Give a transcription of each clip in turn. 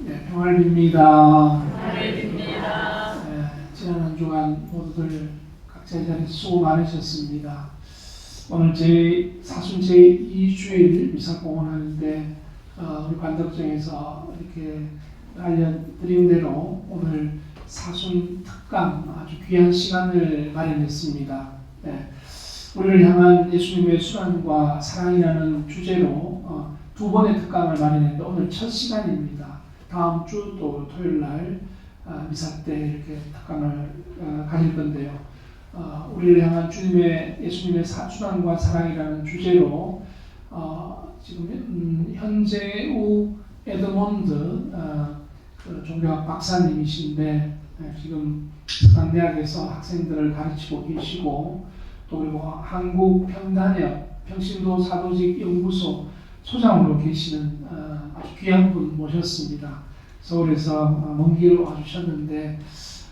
네, 평화를 빕니다. 평화를 빕니다. 지난 한 주간 모두들 각자의 자리에서 수고 많으셨습니다. 오늘 제 사순 제2주일 미사 공헌하는데 우리 관덕정에서 이렇게 알려드린 대로 오늘 사순 특강 아주 귀한 시간을 마련했습니다. 네, 우리를 향한 예수님의 순환과 사랑이라는 주제로 두 번의 특강을 마련했는데 오늘 첫 시간입니다. 다음 주 또 토요일 날 미사 때 이렇게 특강을 가질 건데요. 우리를 향한 주님의 예수님의 순환과 사랑이라는 주제로 지금 현재우 에드몬드 그 종교학 박사님이신데 지금 서강대학에서 학생들을 가르치고 계시고 또 그리고 한국 평단협 평신도 사도직 연구소 소장으로 계시는 아주 귀한 분 모셨습니다. 서울에서 먼 길을 와주셨는데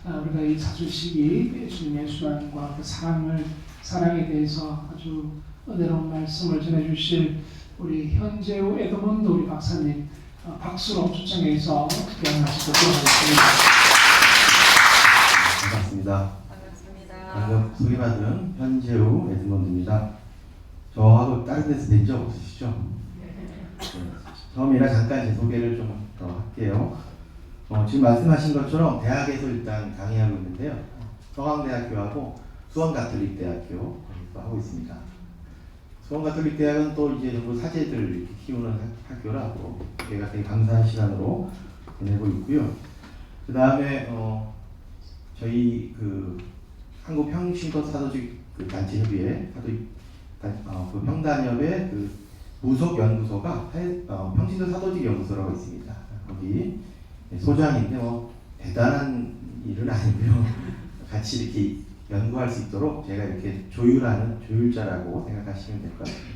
우리가 이 사주시기 예수님의 순환과 그 사랑에 대해서 아주 은혜로운 말씀을 전해주실 우리 현재우 에드먼드 우리 박사님 박수로 초청해서 기원하시도록 하겠습니다. 반갑습니다. 반갑습니다. 방금 소개받은 현재우 에드먼드입니다. 저하고 다른 데서 뵌 적 없으시죠? 네. 처음이라 잠깐 제 소개를 좀 더 할게요. 지금 말씀하신 것처럼 대학에서 일단 강의하고 있는데요. 서강대학교하고 수원가톨릭대학교 하고 있습니다. 수원가톨릭대학은 또 이제 전부 사제들 이렇게 키우는 학교라고 제가 되게 감사한 시간으로 보내고 있고요. 그 다음에 저희 그 한국 평신도 사도직 그 단체협의회 그 평단협의 그 부속 연구소가 평신도 사도직 연구소라고 있습니다. 거기 소장인데 대단한 일은 아니고요. 같이 이렇게 연구할 수 있도록 제가 이렇게 조율하는 조율자라고 생각하시면 될 것 같습니다.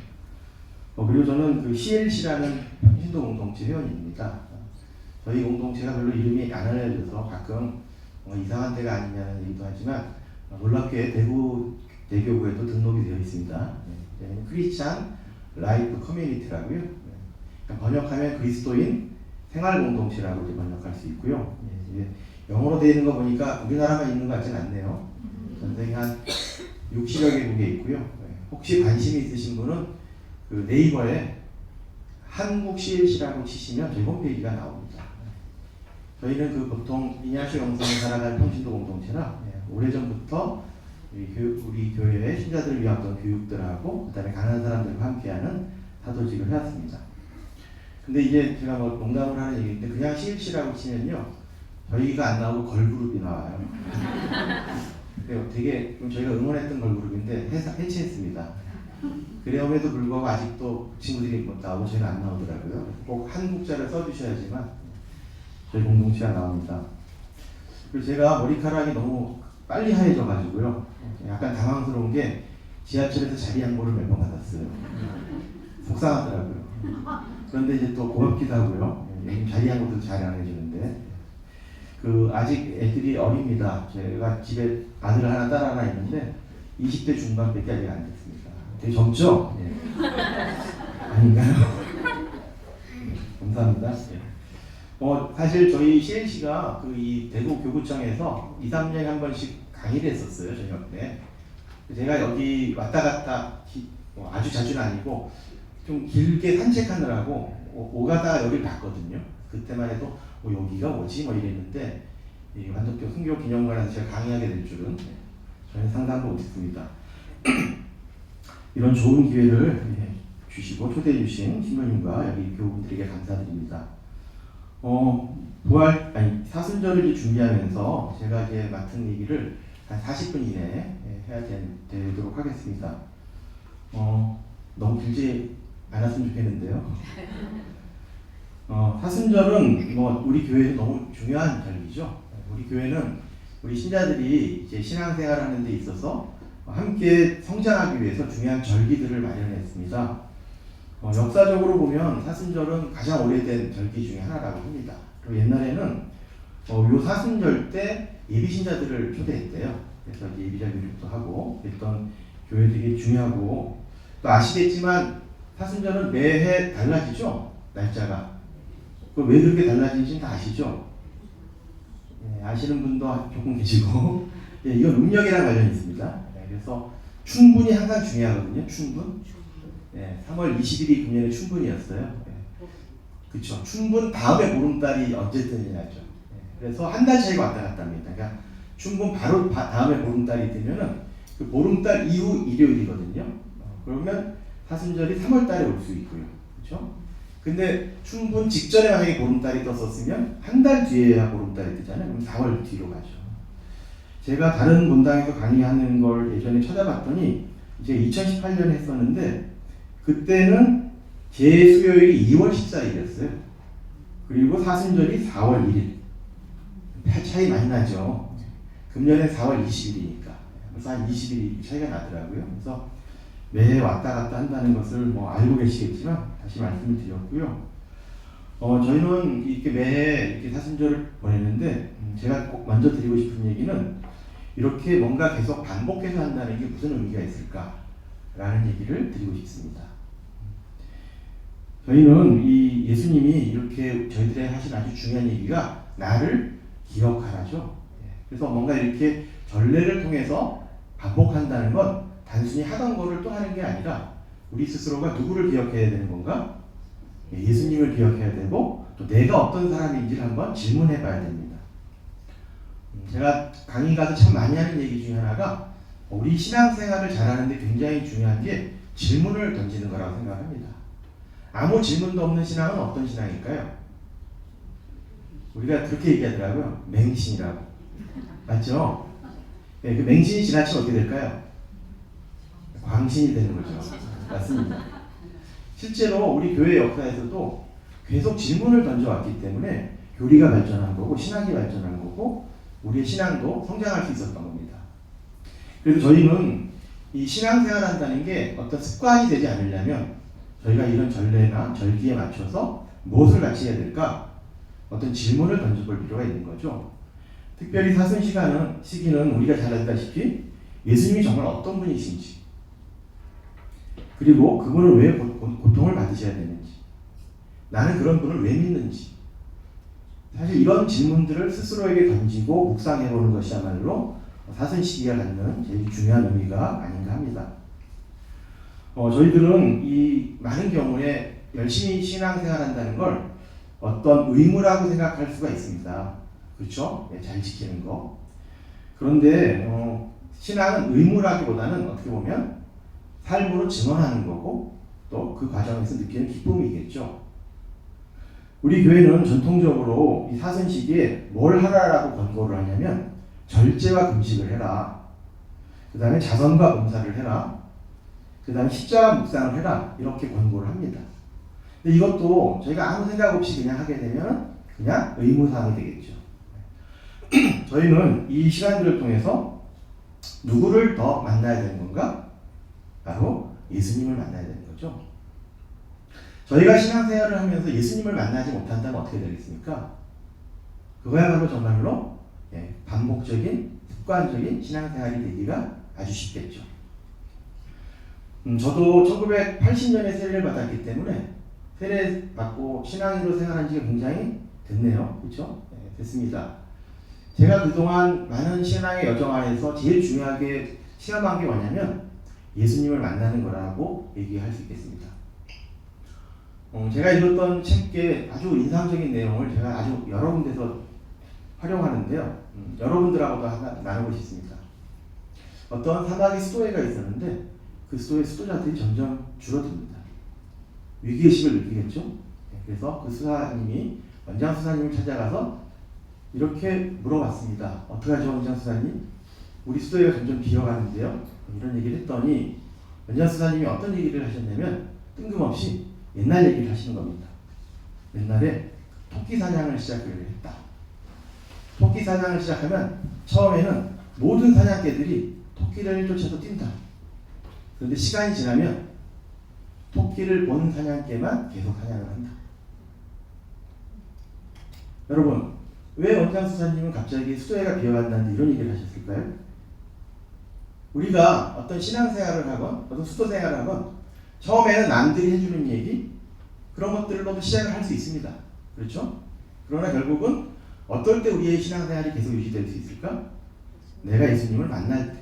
그리고 저는 그 CLC라는 평신도 공동체 회원입니다. 저희 공동체가 별로 이름이 안 알려져서 가끔 이상한 데가 아니냐는 얘기도 하지만 놀랍게 대구 대교구에도 등록이 되어 있습니다. 크리스찬 라이프 커뮤니티라고요. 번역하면 그리스도인 생활 공동체라고 이제 번역할 수 있고요. 이제 영어로 되어 있는 거 보니까 우리나라만 있는 것 같지는 않네요. 전 세계 한 60여 개국에 있고요. 혹시 관심이 있으신 분은 그 네이버에 한국 CLC라고 치시면 저희 홈페이지가 나옵니다. 저희는 그 보통 이냐시 영성을 살아갈 평신도 공동체라 오래전부터 우리 교회의 신자들을 위한 어떤 교육들하고 그 다음에 가난한 사람들과 함께하는 사도직을 해왔습니다. 근데 이제 제가 농담을 하는 얘기인데 그냥 CLC라고 치면요 저희가 안 나오고 걸그룹이 나와요. 되게 저희가 응원했던 걸그룹인데 해체했습니다. 그럼에도 불구하고 아직도 친구들이 나오고 저희는 안 나오더라고요. 꼭 한국자를 써주셔야지만 저희 공동체가 나옵니다. 그리고 제가 머리카락이 너무 빨리 하얘져가지고요. 약간 당황스러운 게 지하철에서 자리 양보를 몇 번 받았어요. 속상하더라고요. 그런데 이제 또 고맙기도 하고요. 자리 양보도 잘 안 해주는데 아직 애들이 어립니다. 제가 집에 아들 하나 딸 하나 있는데 20대 중반밖에 아직 안 됐습니다. 되게 젊죠? 네. 아닌가요? 감사합니다. 사실 저희 CLC가 이 대구 교구청에서 2, 3년에 한 번씩 강의를 했었어요. 저녁 때. 제가 여기 왔다 갔다 아주 자주는 아니고 좀 길게 산책하느라고 오가다가 여기를 봤거든요. 그때만 해도 여기가 뭐지? 이랬는데 이 완덕교 순교 기념관에서 제가 강의하게 될 줄은 저는 상상도 못했습니다. 이런 좋은 기회를 주시고 초대해 주신 신부님과 여기 교우분들에게 감사드립니다. 사순절을 준비하면서 제가 이제 맡은 얘기를 한 40분 이내에 해야 되도록 하겠습니다. 너무 길지 않았으면 좋겠는데요. 사순절은 우리 교회에서 너무 중요한 절기죠. 우리 교회는 우리 신자들이 이제 신앙생활을 하는 데 있어서 함께 성장하기 위해서 중요한 절기들을 마련했습니다. 역사적으로 보면 사순절은 가장 오래된 절기 중에 하나라고 합니다. 그리고 옛날에는 요 사순절 때 예비신자들을 초대했대요. 그래서 이제 예비자 교육도 하고 그랬던 교회 되게 중요하고 또 아시겠지만 사순절은 매해 달라지죠? 날짜가 왜 그렇게 달라진지는 다 아시죠? 예, 아시는 분도 조금 계시고 예, 이건 음력이랑 관련이 있습니다. 예, 그래서 춘분이 항상 중요하거든요. 춘분. 예, 3월 20일이 금년의 춘분이었어요. 예, 그렇죠. 춘분 다음에 보름달이 언제 뜨느냐죠. 예, 그래서 한 달 차이가 왔다 갔다 합니다. 그러니까 춘분 바로 다음에 보름달이 뜨면은 그 보름달 이후 일요일이거든요. 그러면 사순절이 3월 달에 올 수 있고요. 그렇죠? 근데 춘분 직전에 만약에 보름달이 떴었으면 한 달 뒤에야 보름달이 뜨잖아요. 그럼 4월 뒤로 가죠. 제가 다른 본당에서 강의하는 걸 예전에 찾아봤더니 이제 2018년에 했었는데 그때는 제 수요일이 2월 14일이었어요. 그리고 사순절이 4월 1일. 차이 많이 나죠. 금년에 4월 20일이니까. 그래서 한 20일이 차이가 나더라고요. 그래서 매해 왔다 갔다 한다는 것을 뭐 알고 계시겠지만 다시 말씀을 드렸고요. 저희는 이렇게 매해 이렇게 사순절을 보내는데 제가 꼭 먼저 드리고 싶은 얘기는 이렇게 뭔가 계속 반복해서 한다는 게 무슨 의미가 있을까라는 얘기를 드리고 싶습니다. 저희는 이 예수님이 이렇게 저희들의 하신 아주 중요한 얘기가 나를 기억하라죠. 그래서 뭔가 이렇게 전례를 통해서 반복한다는 건 단순히 하던 거를 또 하는 게 아니라 우리 스스로가 누구를 기억해야 되는 건가? 예수님을 기억해야 되고 또 내가 어떤 사람인지를 한번 질문해 봐야 됩니다. 제가 강의 가서 참 많이 하는 얘기 중에 하나가 우리 신앙생활을 잘하는데 굉장히 중요한 게 질문을 던지는 거라고 생각합니다. 아무 질문도 없는 신앙은 어떤 신앙일까요? 우리가 그렇게 얘기하더라고요. 맹신이라고. 맞죠? 네, 그 맹신이 지나치면 어떻게 될까요? 광신이 되는 거죠. 맞습니다. 실제로 우리 교회 역사에서도 계속 질문을 던져왔기 때문에 교리가 발전한 거고 신학이 발전한 거고 우리의 신앙도 성장할 수 있었던 겁니다. 그래서 저희는 이 신앙생활 한다는 게 어떤 습관이 되지 않으려면 저희가 이런 전례나 절기에 맞춰서 무엇을 같이 해야 될까? 어떤 질문을 던져볼 필요가 있는 거죠. 특별히 사순 시기는 우리가 잘 알다시피 예수님이 정말 어떤 분이신지 그리고 그분은 왜 고통을 받으셔야 되는지 나는 그런 분을 왜 믿는지 사실 이런 질문들을 스스로에게 던지고 묵상해보는 것이야말로 사순 시기가 갖는 제일 중요한 의미가 아닌가 합니다. 저희들은 이 많은 경우에 열심히 신앙생활한다는 걸 어떤 의무라고 생각할 수가 있습니다. 그렇죠? 네, 잘 지키는 거. 그런데 신앙은 의무라기보다는 어떻게 보면 삶으로 증언하는 거고 또 그 과정에서 느끼는 기쁨이겠죠. 우리 교회는 전통적으로 이 사순 시기에 뭘 하라라고 권고를 하냐면 절제와 금식을 해라. 그 다음에 자선과 봉사를 해라. 그 다음에 십자가 묵상을 해라. 이렇게 권고를 합니다. 근데 이것도 저희가 아무 생각 없이 그냥 하게 되면 그냥 의무사항이 되겠죠. 저희는 이 시간들을 통해서 누구를 더 만나야 되는 건가? 바로 예수님을 만나야 되는 거죠. 저희가 신앙생활을 하면서 예수님을 만나지 못한다면 어떻게 되겠습니까? 그거야말로 정말로 반복적인 습관적인 신앙생활이 되기가 아주 쉽겠죠. 저도 1980년에 세례를 받았기 때문에 세례 받고 신앙인으로 생활한 지가 굉장히 됐네요. 그렇죠? 네, 됐습니다. 제가 그동안 많은 신앙의 여정 안에서 제일 중요하게 체험한 게 뭐냐면 예수님을 만나는 거라고 얘기할 수 있겠습니다. 제가 읽었던 책에 아주 인상적인 내용을 제가 아주 여러 군데서 활용하는데요. 여러분들하고도 하나 나누고 싶습니다. 어떤 사막의 수도회가 있었는데 그 수도의 수도자들이 점점 줄어듭니다. 위기의식을 느끼겠죠. 그래서 그 수사님이 원장 수사님을 찾아가서 이렇게 물어봤습니다. 어떡하죠 원장 수사님? 우리 수도회가 점점 비어가는데요. 이런 얘기를 했더니 원장 수사님이 어떤 얘기를 하셨냐면 뜬금없이 옛날 얘기를 하시는 겁니다. 옛날에 토끼 사냥을 시작을 했다. 토끼 사냥을 시작하면 처음에는 모든 사냥개들이 토끼를 쫓아서 뛴다. 그런데 시간이 지나면 토끼를 본 사냥개만 계속 사냥을 한다. 여러분, 왜 원장 수사님은 갑자기 수도회가 비어간다는데 이런 얘기를 하셨을까요? 우리가 어떤 신앙생활을 하건 어떤 수도생활을 하건 처음에는 남들이 해주는 얘기 그런 것들로도 시작을 할 수 있습니다. 그렇죠? 그러나 결국은 어떨 때 우리의 신앙생활이 계속 유지될 수 있을까? 내가 예수님을 만날 때,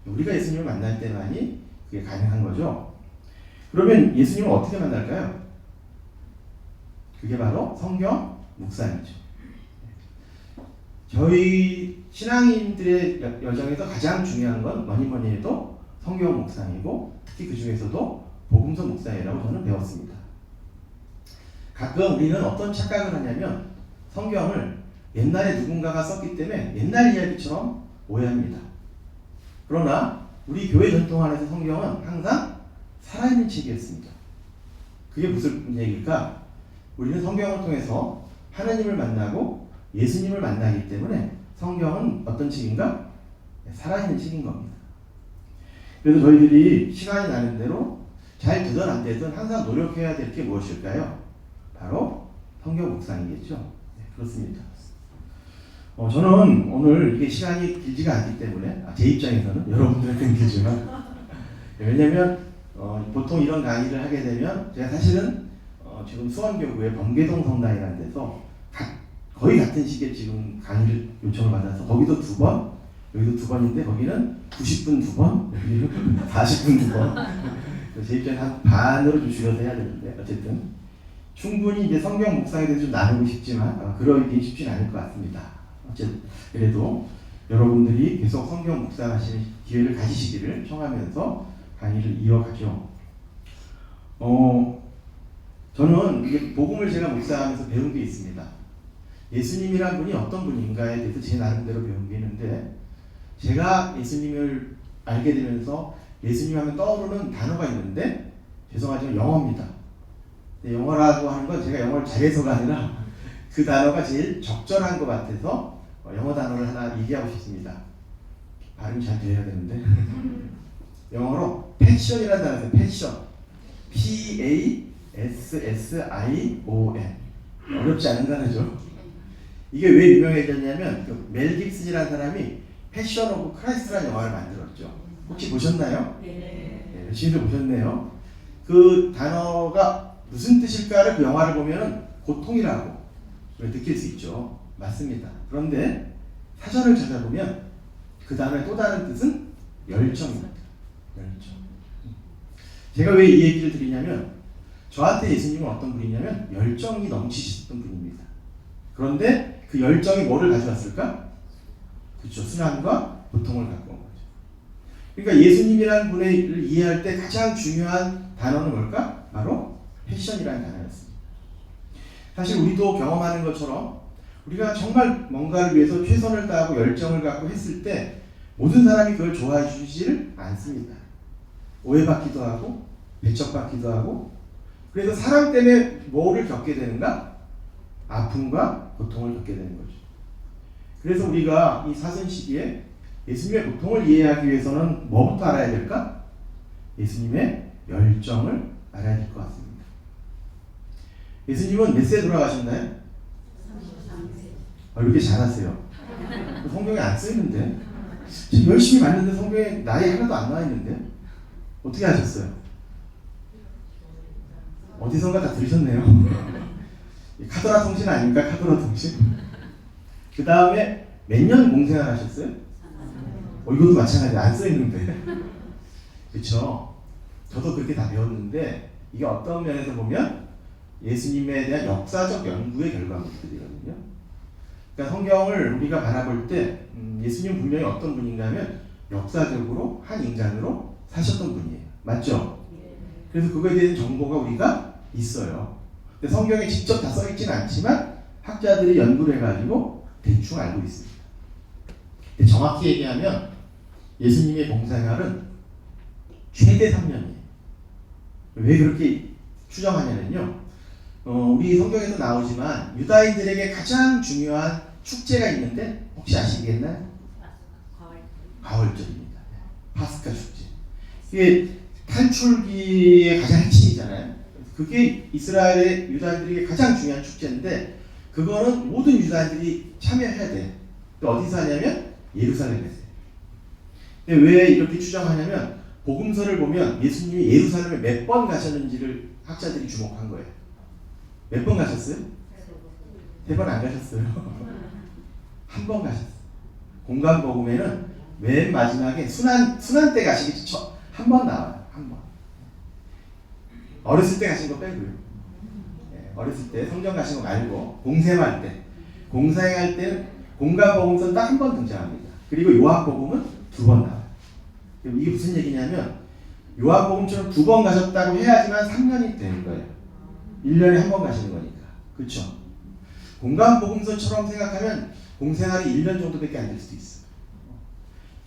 우리가 예수님을 만날 때만이 그게 가능한 거죠. 그러면 예수님을 어떻게 만날까요? 그게 바로 성경 묵상이죠. 저희 신앙인들의 여정에서 가장 중요한 건 뭐니 해도 성경 묵상이고, 특히 그 중에서도 복음서 묵상이라고 저는 배웠습니다. 가끔 우리는 어떤 착각을 하냐면 성경을 옛날에 누군가가 썼기 때문에 옛날 이야기처럼 오해합니다. 그러나 우리 교회 전통 안에서 성경은 항상 살아있는 책이었습니다. 그게 무슨 얘기일까? 우리는 성경을 통해서 하나님을 만나고 예수님을 만나기 때문에 성경은 어떤 책인가? 살아있는 책인 겁니다. 그래서 저희들이 시간이 나는 대로 잘 되든 안 되든 항상 노력해야 될 게 무엇일까요? 바로 성경 묵상이겠죠. 네, 그렇습니다. 저는 오늘 이게 시간이 길지가 않기 때문에 제 입장에서는 여러분들한테는 길지만 왜냐하면 보통 이런 강의를 하게 되면 제가 사실은 지금 수원교구의 범계동 성당이라는 데서 거의 같은 시기에 지금 강의를 요청을 받아서 거기도 2번, 여기도 2번인데 거기는 90분 2번, 여기는 40분 2번. 제 입장에 한 반으로 좀 줄여서 해야 되는데 어쨌든 충분히 이제 성경 묵상에 대해서 좀 나누고 싶지만 그러기 쉽지는 않을 것 같습니다. 어쨌든 그래도 여러분들이 계속 성경 묵상하시는 기회를 가지시기를 청하면서 강의를 이어가죠. 저는 이게 복음을 제가 묵상하면서 배운 게 있습니다. 예수님이란 분이 어떤 분인가에 대해서 제 나름대로 배운 게 있는데, 제가 예수님을 알게 되면서 예수님 하면 떠오르는 단어가 있는데, 죄송하지만 영어입니다. 영어라고 하는 건 제가 영어를 잘해서가 아니라 그 단어가 제일 적절한 것 같아서 영어 단어를 하나 얘기하고 싶습니다. 발음이 잘 돼야 되는데 영어로 패션이라는 단어예요. 패션. P-A-S-S-I-O-N. 어렵지 않은 단어죠. 이게 왜 유명해졌냐면 멜 깁슨이라는 사람이 패션 오브 크라이스트라는 영화를 만들었죠. 혹시 보셨나요? 네. 열심히 보셨네요. 그 단어가 무슨 뜻일까를 그 영화를 보면 고통이라고 느낄 수 있죠. 맞습니다. 그런데 사전을 찾아보면 그 단어의 또 다른 뜻은 열정입니다. 열정. 제가 왜 이 얘기를 드리냐면 저한테 예수님은 어떤 분이냐면 열정이 넘치셨던 분입니다. 그런데 그 열정이 뭐를 가져왔을까? 그렇죠. 순환과 고통을 갖고 온 거죠. 그러니까 예수님이라는 분을 이해할 때 가장 중요한 단어는 뭘까? 바로 패션이라는 단어였습니다. 사실 우리도 경험하는 것처럼 우리가 정말 뭔가를 위해서 최선을 다하고 열정을 갖고 했을 때 모든 사람이 그걸 좋아해 주지를 않습니다. 오해받기도 하고 배척받기도 하고, 그래서 사람 때문에 뭐를 겪게 되는가? 아픔과 고통을 겪게 되는 거죠. 그래서 우리가 이 사선 시기에 예수님의 고통을 이해하기 위해서는 뭐부터 알아야 될까? 예수님의 열정을 알아야 될 것 같습니다. 예수님은 몇 세에 돌아가셨나요? 33세. 이렇게 잘하세요. 성경에 안 써있는데, 지금 열심히 봤는데 성경에 나이 하나도 안 나와 있는데 어떻게 하셨어요? 어디선가 다 들으셨네요. 카더라 통신 아닙니까? 카더라 통신. 그 다음에 몇 년 공생활 하셨어요? 이것도 마찬가지예요. 안 써있는데. 그쵸? 저도 그렇게 다 배웠는데 이게 어떤 면에서 보면 예수님에 대한 역사적 연구의 결과물들이거든요. 그러니까 성경을 우리가 바라볼 때 예수님 분명히 어떤 분인가 하면 역사적으로 한 인간으로 사셨던 분이에요. 맞죠? 그래서 그거에 대한 정보가 우리가 있어요. 근데 성경에 직접 다 써있지는 않지만 학자들이 연구를 해가지고 대충 알고 있습니다. 근데 정확히 얘기하면 예수님의 봉사생활은 최대 3년이에요. 왜 그렇게 추정하냐면요. 우리 성경에도 나오지만 유다인들에게 가장 중요한 축제가 있는데 혹시 아시겠나요? 가을절입니다. 파스카 축제. 이게 탈출기의 가장 핵심이잖아요. 그게 이스라엘의 유다인들에게 가장 중요한 축제인데 그거는 모든 유다인들이 참여해야 돼. 어디서 하냐면 예루살렘에서. 근데 왜 이렇게 추정하냐면 복음서를 보면 예수님이 예루살렘에 몇 번 가셨는지를 학자들이 주목한 거예요. 몇 번 가셨어요? 3번 안 가셨어요. 한 번 가셨어요. 공감복음에는 맨 마지막에 순환 때 가시기 한 번 나와요. 한 번. 어렸을 때 가신 거 빼고요. 네, 어렸을 때 성경 가신 거 말고 공생할 때, 공생할 때는 공감복음서는 딱 한 번 등장합니다. 그리고 요한복음은 2번 나와요. 이게 무슨 얘기냐면 요한복음처럼 2번 가셨다고 해야지만 3년이 되는 거예요. 1년에 한 번 가시는 거니까. 그렇죠? 공감복음서처럼 생각하면 공생활이 1년 정도밖에 안 될 수도 있어요.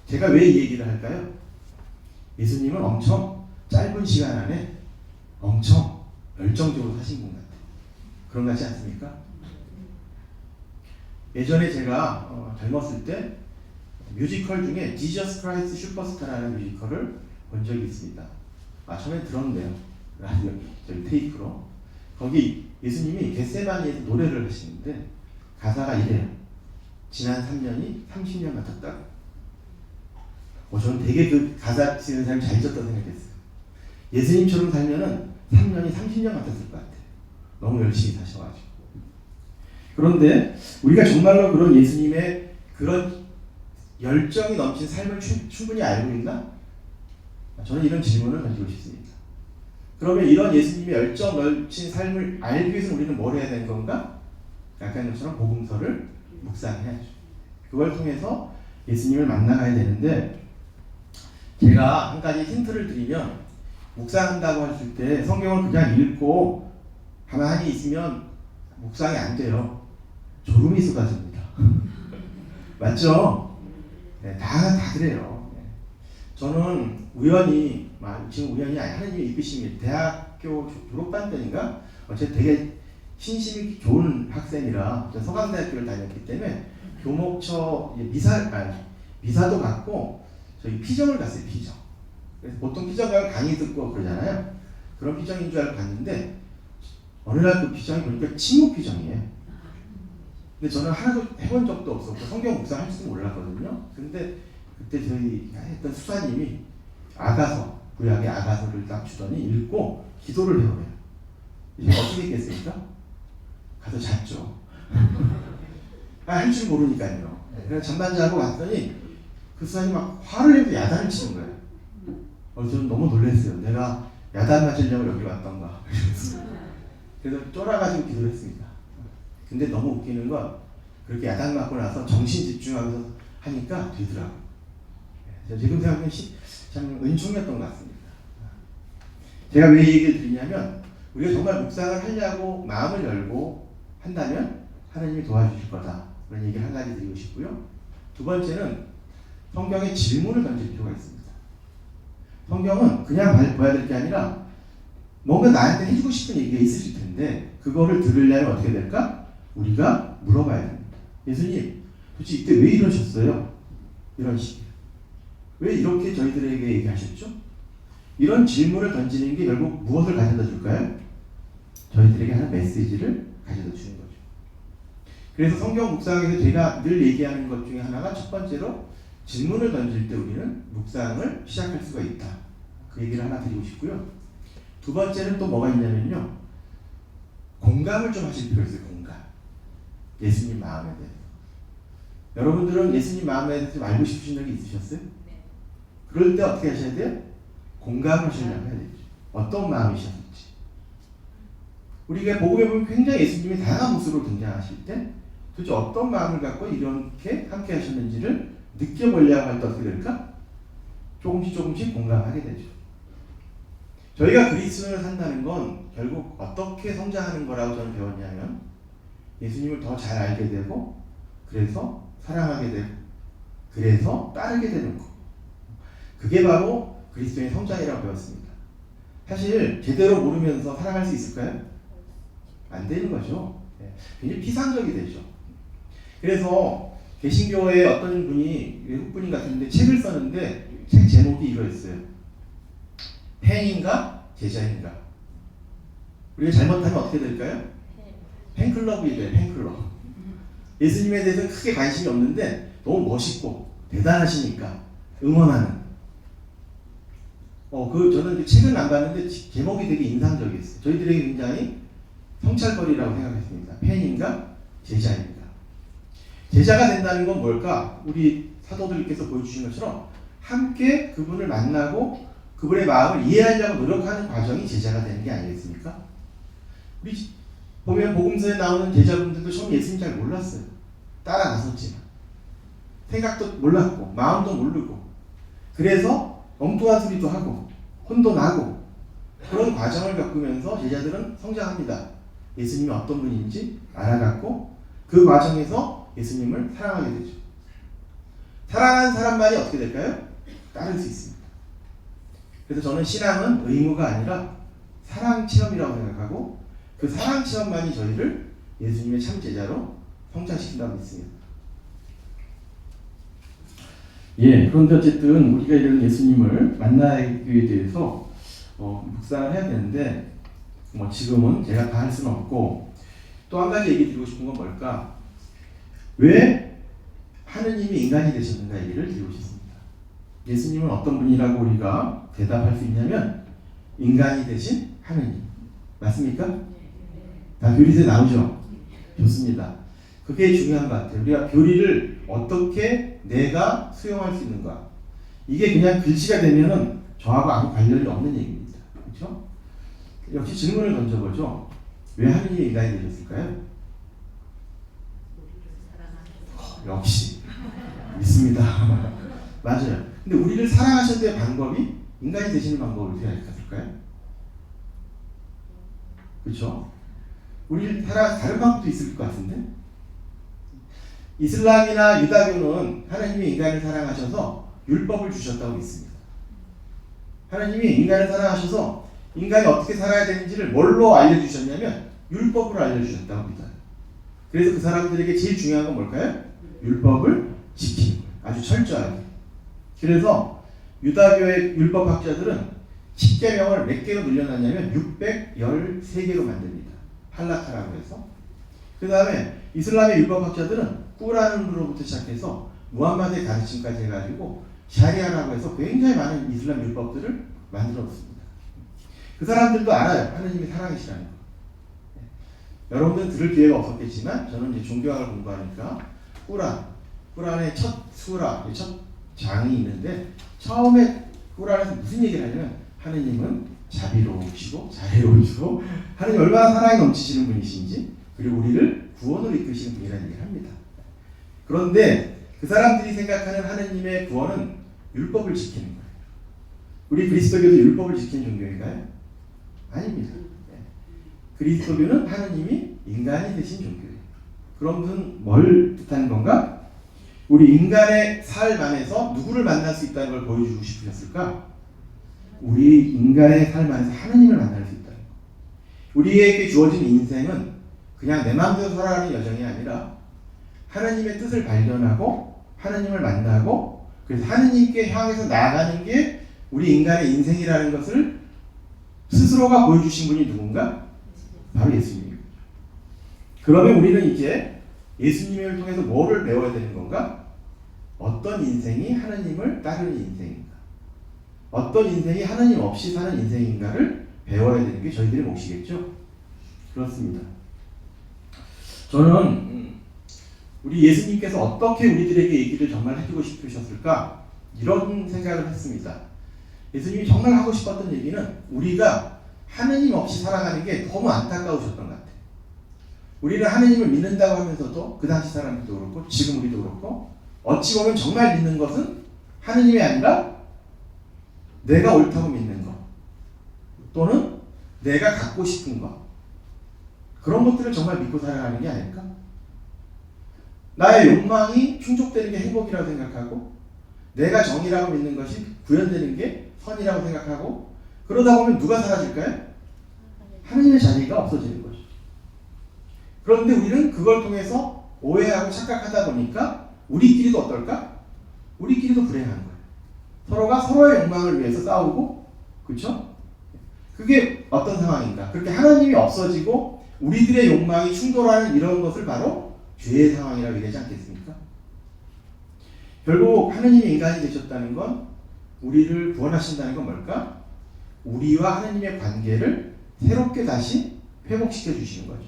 제가 왜 이 얘기를 할까요? 예수님은 엄청 짧은 시간 안에 엄청 열정적으로 사신 분 같아요. 그런 것 같지 않습니까? 예전에 제가 젊었을 때 뮤지컬 중에 지저스 크라이스트 슈퍼스타라는 뮤지컬을 본 적이 있습니다. 처음에 들었는데요. 라디오 저기 테이프로. 거기 예수님이 겟세마니에서 노래를 하시는데 가사가 이래요. 지난 3년이 30년 같았다고. 저는 되게 그 가사 쓰는 사람이 잘 졌다고 생각했어요. 예수님처럼 살면은 3년이 30년 같았을 것 같아요. 너무 열심히 사셔가지고. 그런데 우리가 정말로 그런 예수님의 그런 열정이 넘친 삶을 충분히 알고 있나? 저는 이런 질문을 던지고 싶습니다. 그러면 이런 예수님의 열정 넘친 삶을 알기 위해서 우리는 뭘 해야 되는 건가? 약간 것처럼 복음서를 묵상해야죠. 그걸 통해서 예수님을 만나가야 되는데, 제가 한 가지 힌트를 드리면, 묵상한다고 했을 때 성경을 그냥 읽고 가만히 있으면 묵상이 안 돼요. 졸음이 쏟아집니다. 맞죠? 네, 다 그래요. 네. 저는 우연히, 지금 우연히 아니 하나님이 이끄심이 대학교 졸업반 때인가? 어쨌든 되게 신심이 좋은 학생이라 서강대학교를 다녔기 때문에 교목처 미사도 갔고 저희 피정을 갔어요. 피정. 그래서 보통 피정 가면 강의 듣고 그러잖아요. 그런 피정인 줄 알고 갔는데 어느 날 그 피정이 보니까 친목 피정이에요. 근데 저는 하나도 해본 적도 없었고 성경 묵상할 줄도 몰랐거든요. 근데 그때 저희 했던 수사님이 아가서, 구약의 아가서를 딱 주더니 읽고 기도를 해오래요. 이제 어떻게 했겠습니까? 가서 잤죠. 할 줄 모르니까요. 그래서 잠만 자고 왔더니 그 수사님이 막 화를 내고 야단을 치는 거예요. 저는 너무 놀랐어요. 내가 야단 맞으려고 여기 왔던가. 그래서 쫄아가지고 기도를 했습니다. 근데 너무 웃기는 건 그렇게 야단 맞고 나서 정신 집중하면서 하니까 되더라고요. 지금 생각하면 참 은총이었던 것 같습니다. 제가 왜 이 얘기를 드리냐면 우리가 정말 묵상을 하려고 마음을 열고 한다면 하나님이 도와주실 거다. 그런 얘기를 한 가지 드리고 싶고요. 두 번째는 성경에 질문을 던질 필요가 있습니다. 성경은 그냥 봐야 될 게 아니라 뭔가 나한테 해주고 싶은 얘기가 있으실 텐데 그거를 들으려면 어떻게 될까? 우리가 물어봐야 됩니다. 예수님, 도대체 이때 왜 이러셨어요? 이런 식이에요. 왜 이렇게 저희들에게 얘기하셨죠? 이런 질문을 던지는 게 결국 무엇을 가져다 줄까요? 저희들에게 하는 메시지를 가져다 주는 거죠. 그래서 성경 묵상에서 제가 늘 얘기하는 것 중에 하나가 첫 번째로 질문을 던질 때 우리는 묵상을 시작할 수가 있다. 그 얘기를 하나 드리고 싶고요. 두 번째는 또 뭐가 있냐면요. 공감을 좀 하실 필요가 있어요. 공감. 예수님 마음에 대해서. 여러분들은 예수님 마음에 대해서 좀 알고 싶으신 적이 있으셨어요? 네. 그럴 때 어떻게 하셔야 돼요? 공감을 하시려고 해야 되죠. 어떤 마음이셨는지. 우리가 복음에 보면 굉장히 예수님이 다양한 모습으로 등장하실 때 도대체 어떤 마음을 갖고 이렇게 함께 하셨는지를 느껴보려고 할 때 어떻게 될까? 조금씩 공감하게 되죠. 저희가 그리스도인을 산다는 건 결국 어떻게 성장하는 거라고 저는 배웠냐면 예수님을 더 잘 알게 되고 그래서 사랑하게 되고 그래서 따르게 되는 거. 그게 바로 그리스도인의 성장이라고 배웠습니다. 사실 제대로 모르면서 사랑할 수 있을까요? 안 되는 거죠. 굉장히 피상적이 되죠. 그래서 개신교의 어떤 분이 외국분인 같은데 책을 썼는데 책 제목이 이거였어요. 팬인가 제자인가. 우리가 잘못하면 어떻게 될까요? 팬클럽이 돼요. 팬클럽. 예수님에 대해서는 크게 관심이 없는데 너무 멋있고 대단하시니까 응원하는. 저는 그 책은 안 봤는데 제목이 되게 인상적이었어요. 저희들에게 굉장히 성찰거리라고 생각했습니다. 팬인가 제자입니다. 제자가 된다는 건 뭘까? 우리 사도들께서 보여주신 것처럼 함께 그분을 만나고 그분의 마음을 이해하려고 노력하는 과정이 제자가 되는 게 아니겠습니까? 우리 보면 복음서에 나오는 제자분들도 처음 예수님 잘 몰랐어요. 따라나섰지만 생각도 몰랐고 마음도 모르고 그래서 엉뚱한 소리도 하고 혼도 나고 그런 과정을 겪으면서 제자들은 성장합니다. 예수님이 어떤 분인지 알아갔고 그 과정에서 예수님을 사랑하게 되죠. 사랑하는 사람만이 어떻게 될까요? 따를 수 있습니다. 그래서 저는 신앙은 의무가 아니라 사랑 체험이라고 생각하고 그 사랑 체험만이 저희를 예수님의 참 제자로 성장시킨다고 믿습니다. 예, 그런데 어쨌든 우리가 이런 예수님을 만나기에 대해서 묵상을 해야 되는데 지금은 제가 다 할 수는 없고 또 한 가지 얘기 드리고 싶은 건 뭘까? 왜 하느님이 인간이 되셨는가 얘기를 드리고 싶습니다. 예수님은 어떤 분이라고 우리가 대답할 수 있냐면 인간이 되신 하느님. 맞습니까? 다 교리서에 나오죠? 좋습니다. 그게 중요한 것 같아요. 우리가 교리를 어떻게 내가 수용할 수 있는가. 이게 그냥 글씨가 되면은 저하고 아무 관련이 없는 얘기입니다. 그렇죠? 역시 질문을 던져보죠. 왜 하느님이 인간이 되셨을까요? 역시 믿습니다. 맞아요. 근데 우리를 사랑하셨을 때 방법이 인간이 되시는 방법을 어떻게 알았을까요? 그렇죠? 우리를 다른 방법도 있을 것 같은데 이슬람이나 유다교는 하나님이 인간을 사랑하셔서 율법을 주셨다고 믿습니다. 하나님이 인간을 사랑하셔서 인간이 어떻게 살아야 되는지를 뭘로 알려주셨냐면 율법으로 알려주셨다고 믿어요. 그래서 그 사람들에게 제일 중요한 건 뭘까요? 율법을 지키는 거예요. 아주 철저하게. 그래서 유다교의 율법학자들은 10계명을 몇 개로 늘려놨냐면 613개로 만듭니다. 할라카라고 해서. 그 다음에 이슬람의 율법학자들은 꾸란으로부터 시작해서 무함마드의 가르침까지 해가지고 샤리아라고 해서 굉장히 많은 이슬람 율법들을 만들었습니다. 그 사람들도 알아요. 하느님이 사랑이시라는 거. 여러분들은 들을 기회가 없었겠지만 저는 이제 종교학을 공부하니까 꾸란의 첫 수라, 첫 장이 있는데 처음에 꾸란에서 무슨 얘기를 하냐면 하느님은 자비로우시고 자애로우시고 하느님 얼마나 사랑이 넘치시는 분이신지 그리고 우리를 구원으로 이끄시는 분이라는 얘기를 합니다. 그런데 그 사람들이 생각하는 하느님의 구원은 율법을 지키는 거예요. 우리 그리스도교도 율법을 지키는 종교인가요? 아닙니다. 그리스도교는 하느님이 인간이 되신 종교예요. 그런 것은 뭘 뜻하는 건가? 우리 인간의 삶 안에서 누구를 만날 수 있다는 걸 보여주고 싶으셨을까? 우리 인간의 삶 안에서 하느님을 만날 수 있다는 거. 우리에게 주어진 인생은 그냥 내 마음대로 살아가는 여정이 아니라 하느님의 뜻을 발견하고 하느님을 만나고 그래서 하느님께 향해서 나아가는 게 우리 인간의 인생이라는 것을 스스로가 보여주신 분이 누군가? 바로 예수님입니다. 그러면 우리는 이제 예수님을 통해서 뭐를 배워야 되는 건가? 어떤 인생이 하느님을 따르는 인생인가? 어떤 인생이 하느님 없이 사는 인생인가를 배워야 되는 게 저희들의 몫이겠죠? 그렇습니다. 저는 우리 예수님께서 어떻게 우리들에게 얘기를 정말 해주고 싶으셨을까? 이런 생각을 했습니다. 예수님이 정말 하고 싶었던 얘기는 우리가 하느님 없이 살아가는 게 너무 안타까우셨던 것 같아요. 우리는 하느님을 믿는다고 하면서도 그 당시 사람들도 그렇고 지금 우리도 그렇고 어찌 보면 정말 믿는 것은 하느님이 아니라 내가 옳다고 믿는 것 또는 내가 갖고 싶은 것 그런 것들을 정말 믿고 살아가는 게 아닐까? 나의 욕망이 충족되는 게 행복이라고 생각하고 내가 정의라고 믿는 것이 구현되는 게 선이라고 생각하고 그러다 보면 누가 사라질까요? 하느님의 자리가 없어지는 거죠. 그런데 우리는 그걸 통해서 오해하고 착각하다 보니까 우리끼리도 어떨까? 우리끼리도 불행한 거예요. 서로가 서로의 욕망을 위해서 싸우고 그렇죠? 그게 어떤 상황인가? 그렇게 하나님이 없어지고 우리들의 욕망이 충돌하는 이런 것을 바로 죄의 상황이라고 얘기하지 않겠습니까? 결국 하느님이 인간이 되셨다는 건 우리를 구원하신다는 건 뭘까? 우리와 하느님의 관계를 새롭게 다시 회복시켜 주시는 거죠.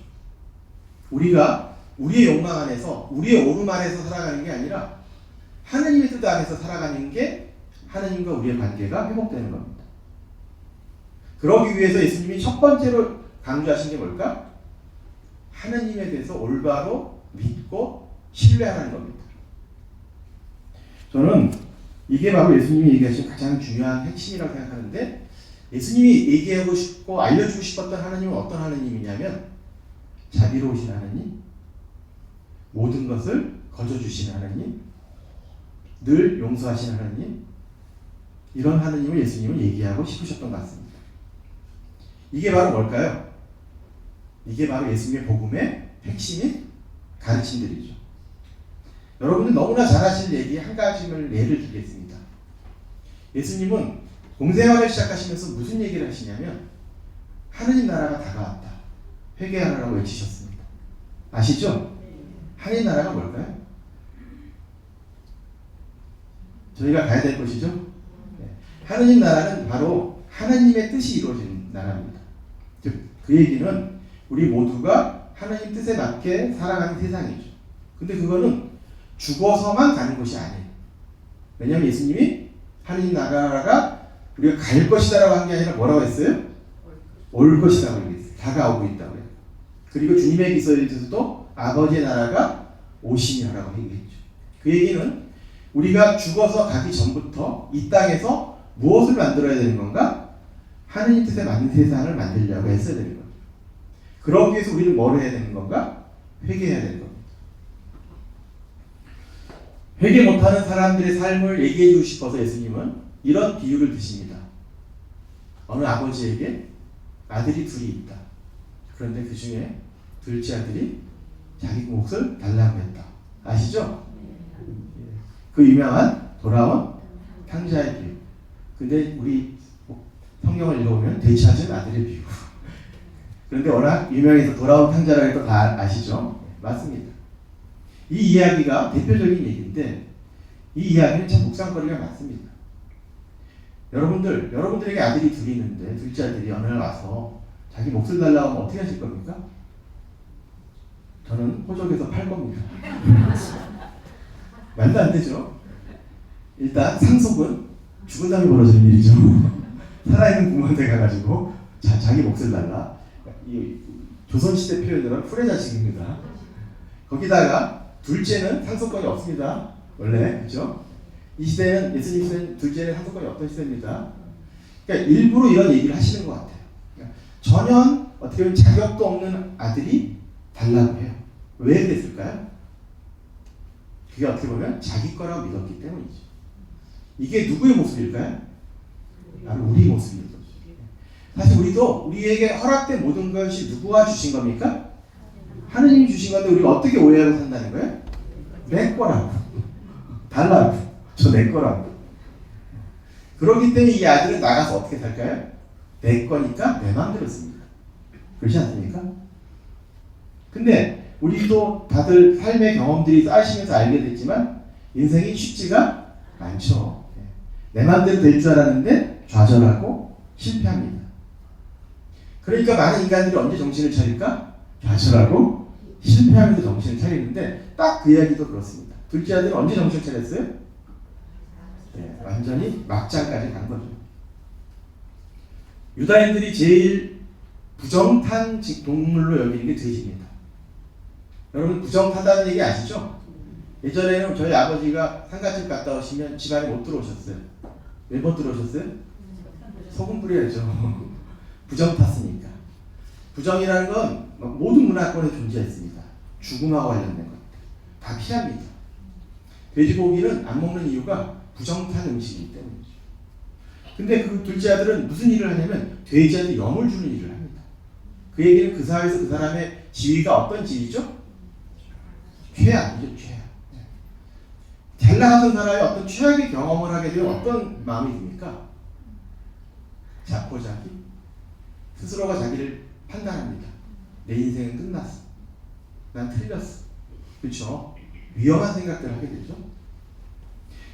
우리가 우리의 욕망 안에서 우리의 오름 안에서 살아가는 게 아니라 하느님의 뜻 안에서 살아가는 게 하느님과 우리의 관계가 회복되는 겁니다. 그러기 위해서 예수님이 첫 번째로 강조하신 게 뭘까? 하느님에 대해서 올바로 믿고 신뢰하는 겁니다. 저는 이게 바로 예수님이 얘기하신 가장 중요한 핵심이라고 생각하는데, 예수님이 얘기하고 싶고 알려주고 싶었던 하느님은 어떤 하느님이냐면 자비로우신 하느님, 모든 것을 거저주시는 하느님, 늘 용서하시는 하느님, 이런 하느님을 예수님은 얘기하고 싶으셨던 것 같습니다. 이게 바로 뭘까요? 이게 바로 예수님의 복음의 핵심인 가르침들이죠. 여러분들 너무나 잘 아실 얘기 한 가지를 예를 들겠습니다. 예수님은 공생활을 시작하시면서 무슨 얘기를 하시냐면 하느님 나라가 다가왔다, 회개하라고 외치셨습니다. 아시죠? 하느님 나라가 뭘까요? 저희가 가야 될 곳이죠? 네. 하느님 나라는 바로 하느님의 뜻이 이루어진 나라입니다. 즉, 그 얘기는 우리 모두가 하느님 뜻에 맞게 살아가는 세상이죠. 근데 그거는 죽어서만 가는 것이 아니에요. 왜냐하면 예수님이 하느님 나라가 우리가 갈 것이다라고 한 게 아니라 뭐라고 했어요? 올 것이라고 얘기했어요. 다가오고 있다고 해요. 그리고 주님의 기서에서도 아버지의 나라가 오심이라고 얘기했죠. 그 얘기는 우리가 죽어서 가기 전부터 이 땅에서 무엇을 만들어야 되는 건가? 하느님 뜻에 맞는 세상을 만들려고 했어야 되는 거죠. 그러기 위해서 우리는 뭘 해야 되는 건가? 회개해야 되는 겁니다. 회개 못하는 사람들의 삶을 얘기해 주고 싶어서 예수님은 이런 비유를 드십니다. 어느 아버지에게 아들이 둘이 있다. 그런데 그 중에 둘째 아들이 자기 몫을 달라고 했다. 아시죠? 그 유명한 돌아온 탕자의 비유. 근데 우리 성경을 읽어보면 되찾은 아들의 비유. 그런데 워낙 유명해서 돌아온 탕자라고 해도 다 아시죠? 맞습니다. 이 이야기가 대표적인 얘기인데 이 이야기는 참 묵상거리가 많습니다. 여러분들에게 아들이 둘이 있는데 둘째 아들이 어느 날 와서 자기 몫을 달라고 하면 어떻게 하실 겁니까? 저는 호적에서 팔 겁니다. 말도 안 되죠. 일단 상속은 죽은 다음에 벌어지는 일이죠. 살아있는 부모한테 가가지고 자기 몫을 달라. 이 조선시대 표현으로는 풀의 자식입니다. 거기다가 둘째는 상속권이 없습니다. 원래 그렇죠? 이 시대는 예수님 시대는 둘째는 상속권이 없던 시대입니다. 그러니까 일부러 이런 얘기를 하시는 것 같아요. 그러니까 전혀 어떻게 보면 자격도 없는 아들이 달라고 해요. 왜 그랬을까요? 그게 어떻게 보면 자기 거라고 믿었기 때문이죠. 이게 누구의 모습일까요? 바로 우리 모습인 거죠. 사실 우리도 우리에게 허락된 모든 것이 누구가 주신 겁니까? 하느님이 주신 건데 우리가 어떻게 오해하고 산다는 거예요? 내 거라고. 달라고. 저 내 거라고. 그렇기 때문에 이 아들은 나가서 어떻게 살까요? 내 거니까 내 마음대로 씁니다. 그렇지 않습니까? 근데 우리도 다들 삶의 경험들이 쌓이시면서 알게 됐지만 인생이 쉽지가 않죠. 내 마음대로 될 줄 알았는데 좌절하고 실패합니다. 그러니까 많은 인간들이 언제 정신을 차릴까? 좌절하고 실패하면서 정신을 차리는데 딱 그 이야기도 그렇습니다. 둘째 아들은 언제 정신을 차렸어요? 네, 완전히 막장까지 간 거죠. 유다인들이 제일 부정탄 동물로 여기는 게 돼지입니다. 여러분 부정타다는 얘기 아시죠? 예전에는 저희 아버지가 상가집 갔다 오시면 집안에 못 들어오셨어요. 왜 못 들어오셨어요? 소금 뿌려야죠. 부정 탔으니까. 부정이라는 건 모든 문화권에 존재했습니다. 죽음하고 관련된 것. 다 피합니다. 돼지고기는 안 먹는 이유가 부정탄 음식이기 때문이죠. 근데 그 둘째 아들은 무슨 일을 하냐면 돼지한테 염을 주는 일을 합니다. 그 얘기는 그 사회에서 그 사람의 지위가 어떤 지위죠? 최악이죠, 최악. 잘 나가던 사람이 어떤 최악의 경험을 하게 되면 어떤 마음이 듭니까? 자포자기. 스스로가 자기를 판단합니다. 내 인생은 끝났어. 난 틀렸어. 그렇죠? 위험한 생각들을 하게 되죠.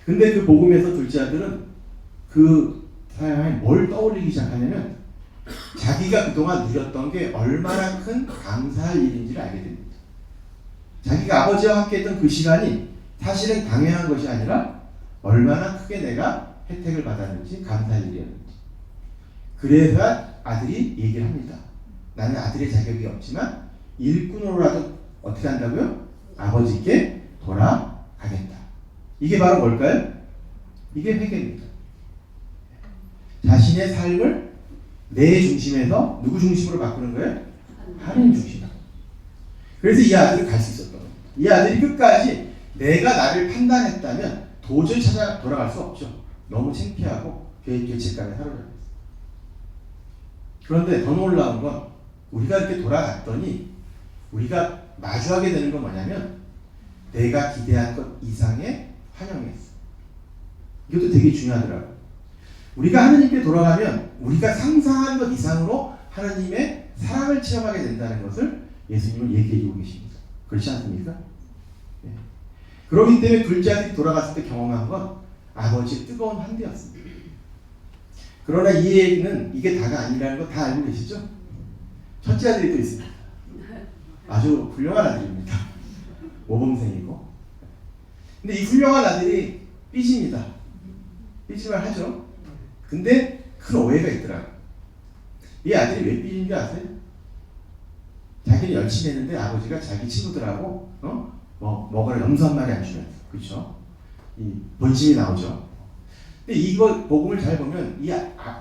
근데 그 복음에서 둘째 아들은 그 사람이 뭘 떠올리기 시작하냐면 자기가 그동안 누렸던 게 얼마나 큰 감사할 일인지를 알게 됩니다. 자기가 아버지와 함께 했던 그 시간이 사실은 당연한 것이 아니라 얼마나 크게 내가 혜택을 받았는지 감사할 일이었는지. 그래서 아들이 얘기를 합니다. 나는 아들의 자격이 없지만 일꾼으로라도 어떻게 한다고요? 아버지께 돌아가겠다. 이게 바로 뭘까요? 이게 회개입니다. 자신의 삶을 내 중심에서 누구 중심으로 바꾸는 거예요? 하나님 중심으로. 그래서 이 아들이 갈 수 있었던 겁니다. 이 아들이 끝까지 내가 나를 판단했다면 도저히 찾아 돌아갈 수 없죠. 너무 창피하고 죄책감에 사로잡혔어요. 그런데 더 놀라운 건 우리가 이렇게 돌아갔더니 우리가 마주하게 되는 건 뭐냐면 내가 기대한 것 이상의 환영이었어. 이것도 되게 중요하더라고요. 우리가 하나님께 돌아가면 우리가 상상한 것 이상으로 하나님의 사랑을 체험하게 된다는 것을 예수님은 얘기해 주고 계십니다. 그렇지 않습니까? 예. 그렇기 때문에 둘째 아들이 돌아갔을 때 경험한 건 아버지의 뜨거운 환대였습니다. 그러나 이 얘기는 이게 다가 아니라는 거 다 알고 계시죠? 첫째 아들이 또 있습니다. 아주 훌륭한 아들입니다. 모범생이고. 근데 이 훌륭한 아들이 삐집니다. 삐집을 하죠. 근데 큰 오해가 있더라고요. 이 아들이 왜 삐진지 아세요? 자기는 열심히 했는데 아버지가 자기 친구들하고 먹을 염소 한 마리 안 주면서, 그렇죠? 이 본심이 나오죠. 근데 이거 복음을 잘 보면 이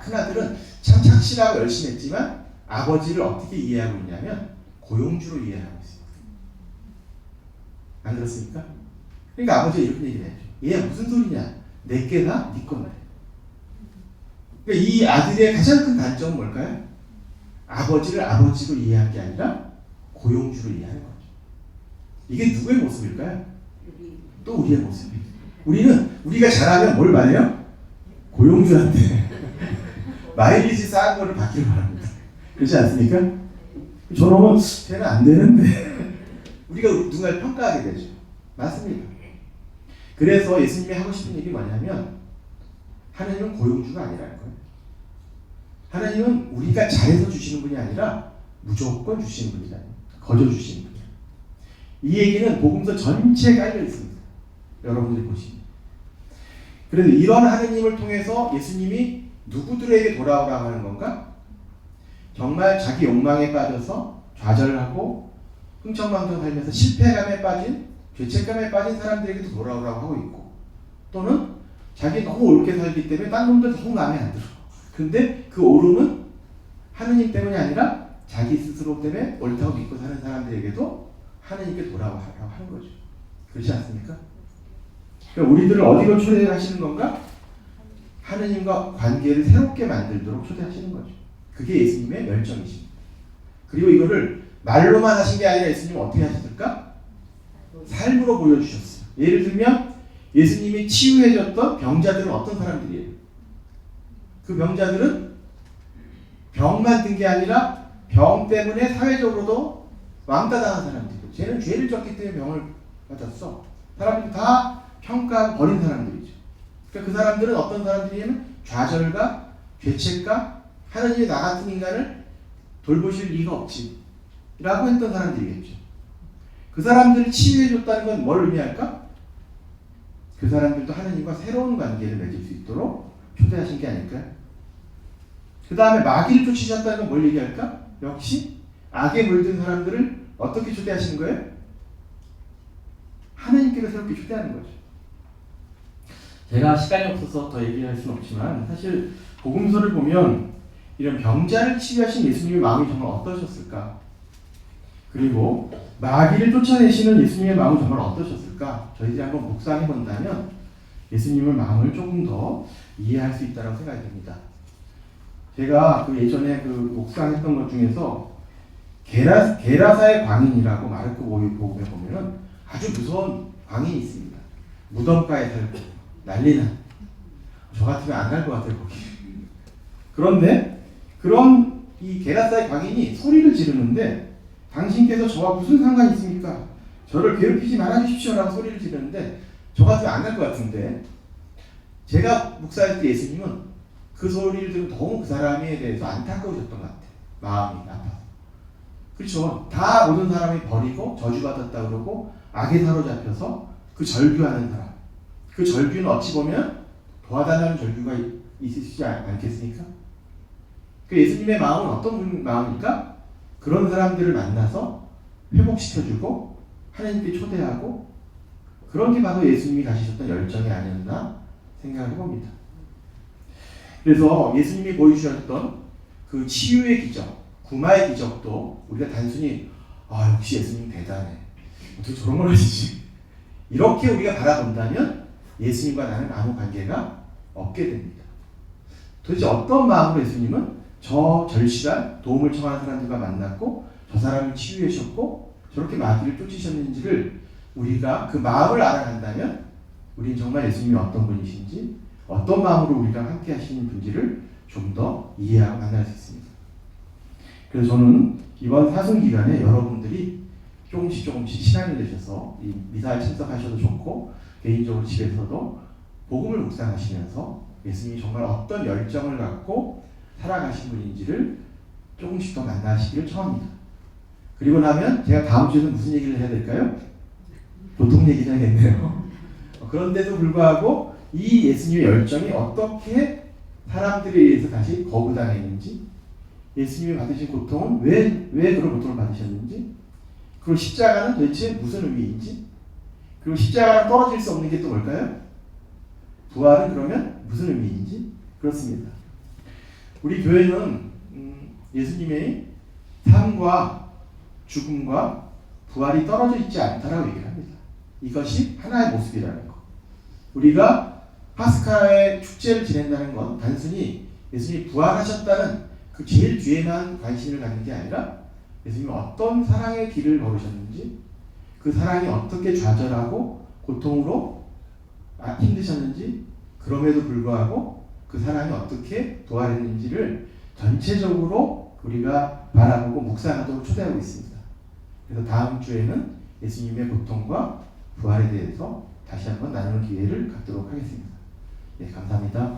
큰 아들은 참 착실하고 열심히 했지만 아버지를 어떻게 이해하고 있냐면 고용주로 이해하고 있습니다. 안 그렇습니까? 그러니까 아버지가 이렇게 얘기를 해야죠. 얘 무슨 소리냐? 내게 다 네 건데. 그러니까 이 아들의 가장 큰 단점은 뭘까요? 아버지를 아버지로 이해한 게 아니라 고용주로 이해하는 거죠. 이게 누구의 모습일까요? 또 우리의 모습이에요. 우리가 잘하면 뭘 말해요? 고용주한테 마일리지 쌓은 거를 받기를 바랍니다. 그렇지 않습니까? 저놈은 쟤는 안 되는데 우리가 누군가를 평가하게 되죠. 맞습니다. 그래서 예수님이 하고 싶은 얘기 뭐냐면 하나님은 고용주가 아니라는 거예요. 하나님은 우리가 잘해서 주시는 분이 아니라 무조건 주시는 분이다. 거저 주시는 분이야. 이 얘기는 복음서 전체에 깔려 있습니다. 여러분들이 보시면. 그래서 이런 하나님을 통해서 예수님이 누구들에게 돌아오라고 하는 건가? 정말 자기 욕망에 빠져서 좌절하고 흥청망청 살면서 실패감에 빠진, 죄책감에 빠진 사람들에게도 돌아오라고 하고 있고, 또는 자기 너무 옳게 살기 때문에 딴 놈들 너무 마음에 안 들어. 근데 그 옳음은 하느님 때문이 아니라 자기 스스로 때문에 옳다고 믿고 사는 사람들에게도 하느님께 돌아오라고 하는 거죠. 그렇지 않습니까? 그러니까 우리들을 어디로 초대하시는 건가? 하느님과 관계를 새롭게 만들도록 초대하시는 거죠. 그게 예수님의 열정이십니다. 그리고 이거를 말로만 하신 게 아니라 예수님은 어떻게 하셨을까? 삶으로 보여주셨어요. 예를 들면 예수님이 치유해줬던 병자들은 어떤 사람들이에요? 그 병자들은 병만 든 게 아니라 병 때문에 사회적으로도 왕따당한 사람들이고, 쟤는 죄를 졌기 때문에 병을 받았어. 사람들이 다 평가하고 버린 사람들이죠. 그러니까 그 사람들은 어떤 사람들이냐면 좌절과 죄책과 하나님이 나 같은 인간을 돌보실 리가 없지 라고 했던 사람들이겠죠. 그 사람들을 치유해줬다는 건 뭘 의미할까? 그 사람들도 하나님과 새로운 관계를 맺을 수 있도록 초대하신 게 아닐까요? 그 다음에 마귀를 쫓으셨다는 건 뭘 얘기할까? 역시 악에 물든 사람들을 어떻게 초대하시는 거예요? 하나님께로 새롭게 초대하는 거죠. 제가 시간이 없어서 더 얘기할 수는 없지만 사실 복음서를 보면 이런 병자를 치유하신 예수님의 마음이 정말 어떠셨을까? 그리고 마귀를 쫓아내시는 예수님의 마음은 정말 어떠셨을까? 저희들이 한번 묵상해 본다면 예수님의 마음을 조금 더 이해할 수 있다고 생각이 됩니다. 제가 그 예전에 그 묵상했던 것 중에서 게라사의 광인이라고 마르코 복음에 보면은 아주 무서운 광인이 있습니다. 무덤가에 살고 난리난. 저 같으면 안 갈 것 같아요 거기. 그런데 그런 이 게라사의 광인이 소리를 지르는데 당신께서 저와 무슨 상관이 있습니까? 저를 괴롭히지 말아주십시오라고 소리를 지르는데 저 같으면 안 갈 것 같은데, 제가 묵사할 때 예수님은 그 소리를 들으면 너무 그 사람에 대해서 안타까우셨던 것 같아요. 마음이 아파서. 그렇죠. 다 모든 사람이 버리고 저주받았다 그러고 악에 사로잡혀서 그 절규하는 사람, 그 절규는 어찌 보면 도와달라는 절규가 있으시지 않겠습니까? 그 예수님의 마음은 어떤 마음입니까? 그런 사람들을 만나서 회복시켜주고 하나님께 초대하고 그런 게 바로 예수님이 가지셨던 열정이 아니었나 생각을 해봅니다. 그래서 예수님이 보여주셨던 그 치유의 기적, 구마의 기적도 우리가 단순히 역시 예수님 대단해, 어떻게 저런 걸 하시지, 이렇게 우리가 바라본다면 예수님과 나는 아무 관계가 없게 됩니다. 도대체 어떤 마음으로 예수님은 저 절실한 도움을 청하는 사람들과 만났고 저 사람을 치유하셨고 저렇게 마귀를 쫓으셨는지를 우리가 그 마음을 알아간다면 우리는 정말 예수님이 어떤 분이신지 어떤 마음으로 우리가 함께 하시는 분지를 좀 더 이해하고 만날 수 있습니다. 그래서 저는 이번 사순 기간에 여러분들이 조금씩 시간을 내셔서 이 미사에 참석하셔도 좋고 개인적으로 집에서도 복음을 묵상하시면서 예수님이 정말 어떤 열정을 갖고 살아가신 분인지를 조금씩 더 만나시기를 청합니다. 그리고 나면 제가 다음 주에는 무슨 얘기를 해야 될까요? 보통 얘기를 해야겠네요. 그런데도 불구하고 이 예수님의 열정이 어떻게 사람들에 의해서 다시 거부당했는지, 예수님이 받으신 고통은 왜 그런 고통을 받으셨는지, 그리고 십자가는 도대체 무슨 의미인지, 그리고 십자가랑 떨어질 수 없는 게 또 뭘까요? 부활은 그러면 무슨 의미인지. 그렇습니다. 우리 교회는 예수님의 삶과 죽음과 부활이 떨어져 있지 않다라고 얘기를 합니다. 이것이 하나의 모습이라는 것. 우리가 파스카의 축제를 지낸다는 건 단순히 예수님이 부활하셨다는 그 제일 뒤에만 관심을 갖는 게 아니라 예수님이 어떤 사랑의 길을 걸으셨는지, 그 사랑이 어떻게 좌절하고 고통으로 힘드셨는지, 그럼에도 불구하고 그 사랑이 어떻게 부활했는지를 전체적으로 우리가 바라보고 묵상하도록 초대하고 있습니다. 그래서 다음 주에는 예수님의 고통과 부활에 대해서 다시 한번 나누는 기회를 갖도록 하겠습니다. 네, 감사합니다.